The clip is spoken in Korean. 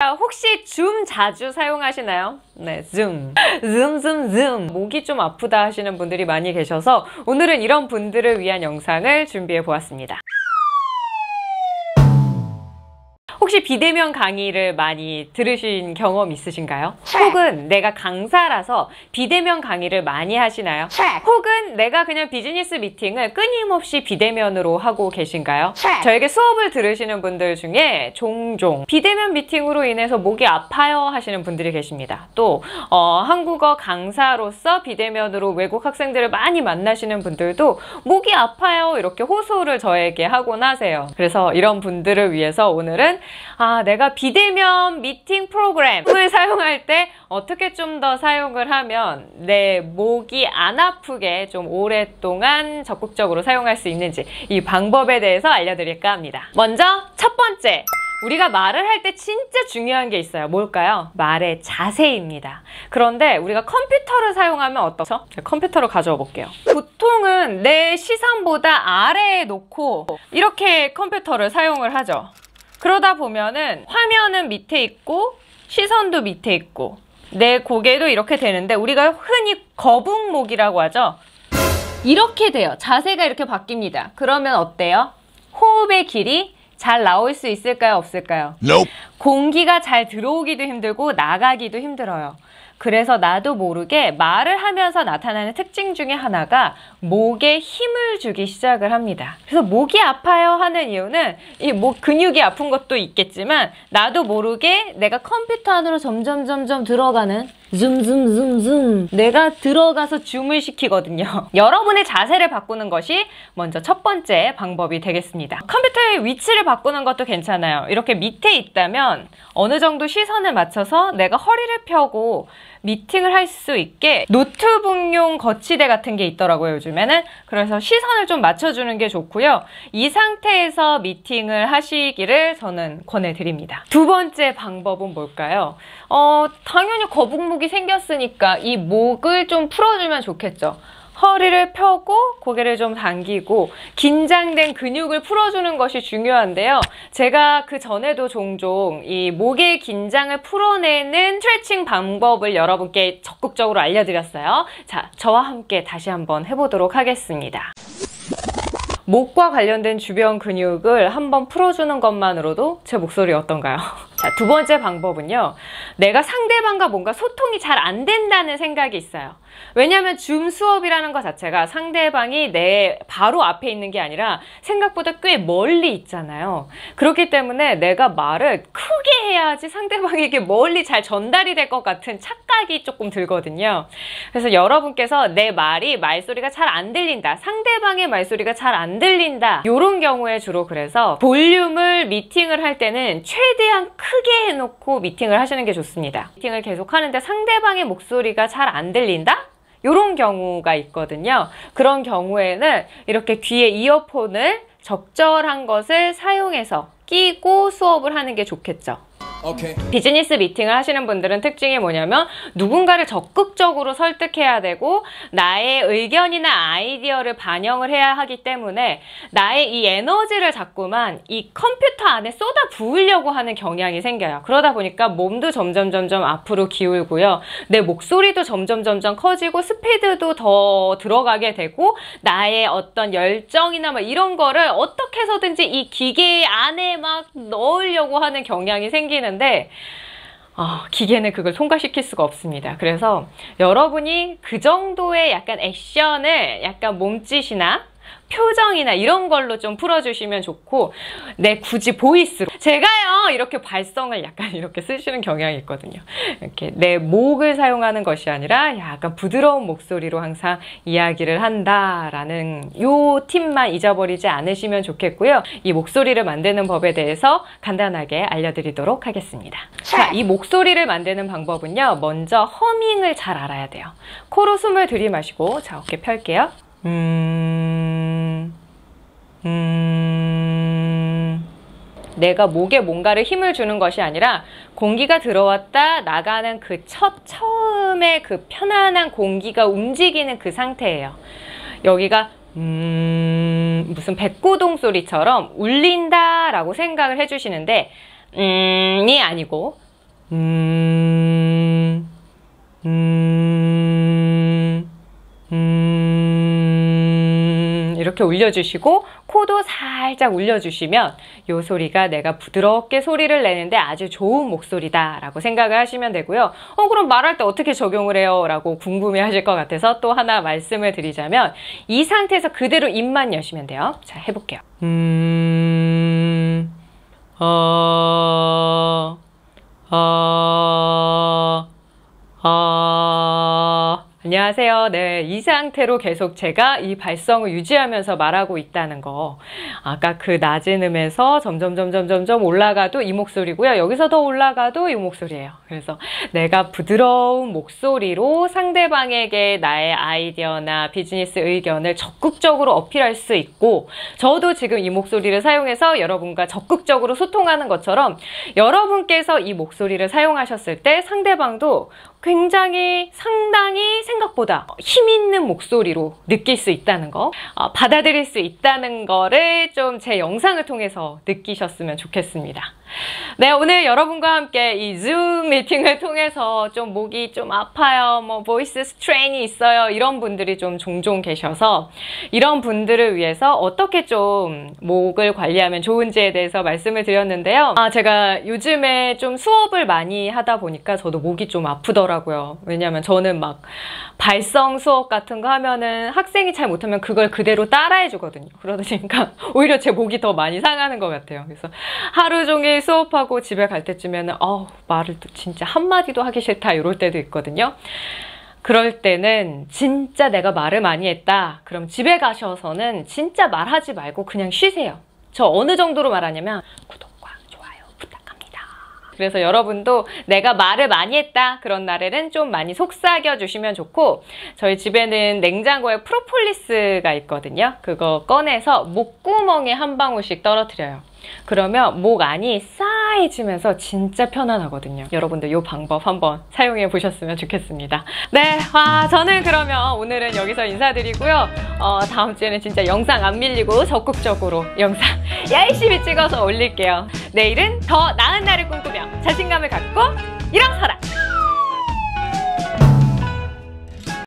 혹시 줌 자주 사용하시나요? 네, 줌. 목이 좀 아프다 하시는 분들이 많이 계셔서 오늘은 이런 분들을 위한 영상을 준비해 보았습니다. 혹시 비대면 강의를 많이 들으신 경험 있으신가요? 혹은 내가 강사라서 비대면 강의를 많이 하시나요? 혹은 내가 그냥 비즈니스 미팅을 끊임없이 비대면으로 하고 계신가요? 저에게 수업을 들으시는 분들 중에 종종 비대면 미팅으로 인해서 목이 아파요 하시는 분들이 계십니다. 또 한국어 강사로서 비대면으로 외국 학생들을 많이 만나시는 분들도 목이 아파요 이렇게 호소를 저에게 하곤 하세요. 그래서 이런 분들을 위해서 오늘은 내가 비대면 미팅 프로그램을 사용할 때 어떻게 좀 더 사용을 하면 내 목이 안 아프게 좀 오랫동안 적극적으로 사용할 수 있는지 이 방법에 대해서 알려드릴까 합니다. 먼저 첫 번째, 우리가 말을 할 때 진짜 중요한 게 있어요. 뭘까요? 말의 자세입니다. 그런데 우리가 컴퓨터를 사용하면 어떻죠? 컴퓨터를 가져와 볼게요. 보통은 내 시선보다 아래에 놓고 이렇게 컴퓨터를 사용을 하죠. 그러다 보면은 화면은 밑에 있고 시선도 밑에 있고 내 고개도 이렇게 되는데 우리가 흔히 거북목이라고 하죠. 이렇게 돼요. 자세가 이렇게 바뀝니다. 그러면 어때요? 호흡의 길이 잘 나올 수 있을까요? 없을까요? Nope. 공기가 잘 들어오기도 힘들고 나가기도 힘들어요. 그래서 나도 모르게 말을 하면서 나타나는 특징 중에 하나가 목에 힘을 주기 시작을 합니다. 그래서 목이 아파요 하는 이유는 이 목 근육이 아픈 것도 있겠지만 나도 모르게 내가 컴퓨터 안으로 점점 들어가는 줌 내가 들어가서 줌을 시키거든요. 여러분의 자세를 바꾸는 것이 먼저 첫 번째 방법이 되겠습니다. 컴퓨터의 위치를 바꾸는 것도 괜찮아요. 이렇게 밑에 있다면 어느 정도 시선을 맞춰서 내가 허리를 펴고 미팅을 할 수 있게 노트북용 거치대 같은 게 있더라고요, 요즘에는. 그래서 시선을 좀 맞춰주는 게 좋고요. 이 상태에서 미팅을 하시기를 저는 권해드립니다. 두 번째 방법은 뭘까요? 당연히 거북목이 생겼으니까 이 목을 좀 풀어주면 좋겠죠. 허리를 펴고 고개를 좀 당기고 긴장된 근육을 풀어주는 것이 중요한데요. 제가 그 전에도 종종 이 목의 긴장을 풀어내는 스트레칭 방법을 여러분께 적극적으로 알려드렸어요. 자, 저와 함께 다시 한번 해보도록 하겠습니다. 목과 관련된 주변 근육을 한번 풀어주는 것만으로도 제 목소리 어떤가요? 자, 두 번째 방법은요. 내가 상대방과 뭔가 소통이 잘 안 된다는 생각이 있어요. 왜냐하면 줌 수업이라는 것 자체가 상대방이 내 바로 앞에 있는 게 아니라 생각보다 꽤 멀리 있잖아요. 그렇기 때문에 내가 말을 크게 해야지 상대방에게 멀리 잘 전달이 될 것 같은 착각이 조금 들거든요. 그래서 여러분께서 내 말소리가 잘 안 들린다, 상대방의 말소리가 잘 안 들린다, 이런 경우에 주로 그래서 볼륨을 미팅을 할 때는 최대한 크게 해놓고 미팅을 하시는 게 좋습니다. 미팅을 계속 하는데 상대방의 목소리가 잘 안 들린다? 이런 경우가 있거든요. 그런 경우에는 이렇게 귀에 이어폰을 적절한 것을 사용해서 끼고 수업을 하는 게 좋겠죠. Okay. 비즈니스 미팅을 하시는 분들은 특징이 뭐냐면 누군가를 적극적으로 설득해야 되고 나의 의견이나 아이디어를 반영을 해야 하기 때문에 나의 이 에너지를 자꾸만 이 컴퓨터 안에 쏟아 부으려고 하는 경향이 생겨요. 그러다 보니까 몸도 점점 앞으로 기울고요. 내 목소리도 점점 커지고 스피드도 더 들어가게 되고 나의 어떤 열정이나 뭐 이런 거를 어떻게 해서든지 이 기계 안에 막 넣으려고 하는 경향이 생기는데 기계는 그걸 통과시킬 수가 없습니다. 그래서 여러분이 그 정도의 약간 액션을 약간 몸짓이나 표정이나 이런 걸로 좀 풀어주시면 좋고, 굳이 보이스로 제가요 이렇게 발성을 약간 이렇게 쓰시는 경향이 있거든요. 이렇게 내 목을 사용하는 것이 아니라 약간 부드러운 목소리로 항상 이야기를 한다라는 요 팁만 잊어버리지 않으시면 좋겠고요. 이 목소리를 만드는 법에 대해서 간단하게 알려드리도록 하겠습니다. 자, 이 목소리를 만드는 방법은요, 먼저 허밍을 잘 알아야 돼요. 코로 숨을 들이마시고, 자, 어깨 펼게요. 내가 목에 뭔가를 힘을 주는 것이 아니라 공기가 들어왔다 나가는 그 처음에 그 편안한 공기가 움직이는 그 상태예요. 여기가 무슨 백고동 소리처럼 울린다 라고 생각을 해주시는데 이 아니고 이렇게 올려주시고 코도 살짝 올려주시면 이 소리가 내가 부드럽게 소리를 내는데 아주 좋은 목소리다 라고 생각을 하시면 되고요. 그럼 말할 때 어떻게 적용을 해요? 라고 궁금해 하실 것 같아서 또 하나 말씀을 드리자면 이 상태에서 그대로 입만 여시면 돼요. 자, 해볼게요. 안녕하세요. 네, 이 상태로 계속 제가 이 발성을 유지하면서 말하고 있다는 거. 아까 그 낮은 음에서 점점 올라가도 이 목소리고요. 여기서 더 올라가도 이 목소리예요. 그래서 내가 부드러운 목소리로 상대방에게 나의 아이디어나 비즈니스 의견을 적극적으로 어필할 수 있고, 저도 지금 이 목소리를 사용해서 여러분과 적극적으로 소통하는 것처럼 여러분께서 이 목소리를 사용하셨을 때 상대방도 굉장히 상당히 생각보다 힘있는 목소리로 느낄 수 있다는 거, 받아들일 수 있다는 거를 좀 제 영상을 통해서 느끼셨으면 좋겠습니다. 네, 오늘 여러분과 함께 이 줌 미팅을 통해서 좀 목이 좀 아파요, 뭐 보이스 스트레인이 있어요, 이런 분들이 좀 종종 계셔서 이런 분들을 위해서 어떻게 좀 목을 관리하면 좋은지에 대해서 말씀을 드렸는데요. 제가 요즘에 좀 수업을 많이 하다 보니까 저도 목이 좀 아프더라고요. 왜냐면 저는 막 발성 수업 같은 거 하면은 학생이 잘 못하면 그걸 그대로 따라해 주거든요. 그러다 보니까 오히려 제 목이 더 많이 상하는 것 같아요. 그래서 하루 종일 수업하고 집에 갈 때쯤에는 말을 또 진짜 한마디도 하기 싫다 이럴 때도 있거든요. 그럴 때는 진짜 내가 말을 많이 했다. 그럼 집에 가셔서는 진짜 말하지 말고 그냥 쉬세요. 저 어느 정도로 말하냐면 구독과 좋아요 부탁합니다. 그래서 여러분도 내가 말을 많이 했다 그런 날에는 좀 많이 속삭여 주시면 좋고, 저희 집에는 냉장고에 프로폴리스가 있거든요. 그거 꺼내서 목구멍에 한 방울씩 떨어뜨려요. 그러면 목 안이 싸해지면서 진짜 편안하거든요. 여러분들 이 방법 한번 사용해 보셨으면 좋겠습니다. 네, 저는 그러면 오늘은 여기서 인사드리고요. 다음 주에는 진짜 영상 안 밀리고 적극적으로 영상 열심히 찍어서 올릴게요. 내일은 더 나은 날을 꿈꾸며 자신감을 갖고 일어서라!